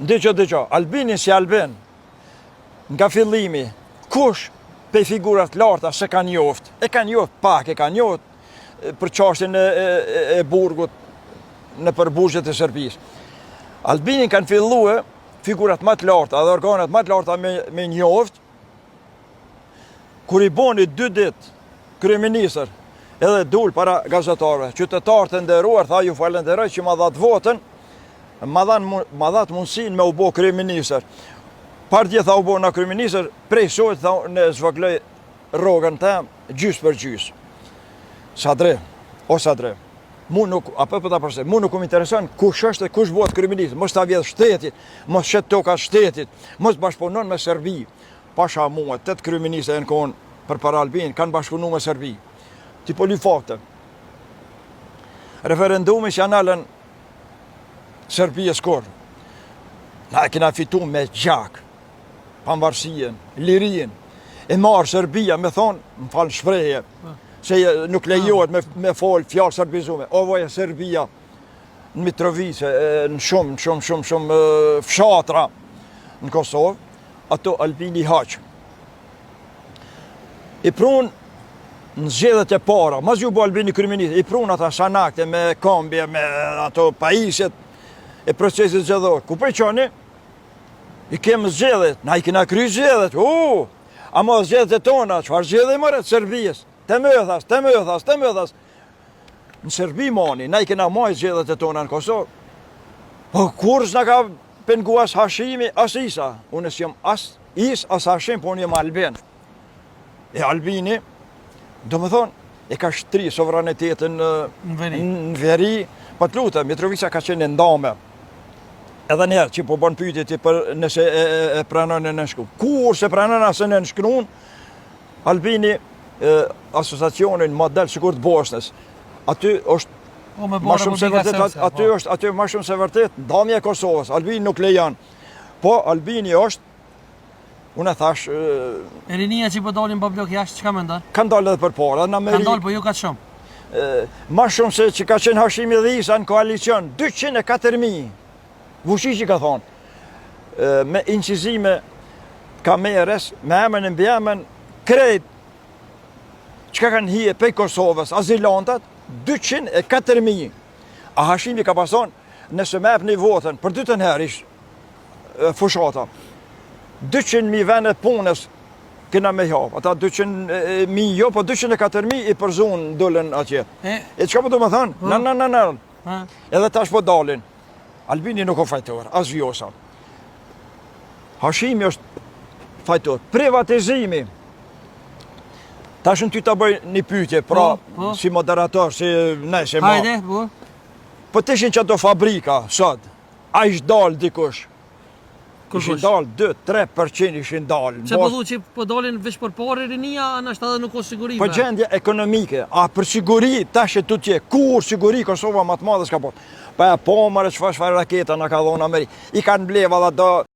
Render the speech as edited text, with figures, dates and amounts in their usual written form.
Dëgjo, Albini si Albin, nga fillimi, kush pe figurat larta se ka njoft, e ka njoft pak, e ka njoft për çështjen e burgut në përbuzjet e Serbisë. Albinin kanë filluar figurat më të larta dhe organet më të larta me njoft, kur i boni 2 ditë kryeministër, edhe dul para gazetarëve, qytetarët e nderuar, tha ju falenderoj që ma dhat votën, ma dhat mundësin me u bo kryeministër. Partija tha u bo në kryeministër, prej sot tha në zvëgloj rrogën tem gjys për gjys. Sadre, o Sadre, mu nuk, apo për ta përse, mu nuk më intereson kush është e kush bëhet kryeministër, mos ta vjedh shtetit, mos shet toka shtetit, mos bashkëpunon me Serbi. Pasha mua, 8 kryeministë e në kohën për para Albin, kanë bashkëpunu me Serbi. Ti po ly fakte. Referendumi që janë alën Serbia skor. Na e kena fitu me gjak, pavarësien, lirin. E marë Serbia me thonë, më falë shprehje, se nuk lejohet me folë fjallë serbizume. O voja Serbia në Mitrovice, në shumë fshatra në Kosovë, ato Albini haqë. I prunë në zgjedhjet e para, mas ju bo Albini kryeminist, i prunë ata shanakte me kombje, me ato pajisjet e procesit zgjedhor. Ku përqoni, i kemë zgjedhjet, na i kena kry zgjedhjet, ama zgjedhjet e tona, qëfar zgjedhje mëre të Serbijës, të mëthas. Në Serbi mani, na i kena maj zgjedhjet e tona në Kosovë. Po kur s'na ka pengu as Hashimi, as Isa. Unë s'jëm as Is, as Hashim, po unë jem Albin. E Albini, do më thonë, e ka shtri sovranitetin në veri, pa të lutem, Mitrovica ka qenë ndame. Edhe njerë që po bën pyetje ti për nëse e pranon e nënshkru. Kur se pranon asë nënshkruan, Albini asociacionin model sikur të Bosnës. Aty është ma shumë se vërtet, aty ma shumë se vërtet, ndamja e Kosovës. Albini nuk lejon. Po Albini është, unë e thash... E rinia që po dalin pa blok jashtë, çka mendon? Kanë dalë edhe për para, në Amerikë. Kanë dalë, po ju ka shumë. Ma shumë se që ka qenë Hashimi dhe Isa në koalicion, 204.000. Vučići ka thonë, me incizime kameres, me emën e mbi emën, krejt, që ka kanë hije pej Kosovës, azilantat, 204.000. A Hashimi ka pason, nëse me epë një votën, për 2 herë ishë fushata, 200.000 vene punës kena me hapë. Ata 200.000 jo, po 204.000 i përzunë dullën atje. E qka po do më thënë? Në. Edhe tash po dalin. Albini nuk o fajtor, as vjosa. Hashimi është fajtor. Privatizimi. Tash në ty të bëj një pyetje, pra si moderator, si ne, si ma. Hajde, po. Po të ishin që ato fabrika, sot, a ishtë dalë dikush? Ishin dalë 2-3% ishin dalë. Se po dhu që po dalin veç për pare rinia, anashtë edhe nuk o sigurime. Po gjendje ekonomike, a për siguri tash e tutje, kur siguri Kosova më të madhe s'ka pot. Pa e pomare qëfar raketa në ka dhonë Amerikë. I kanë bleva dhe do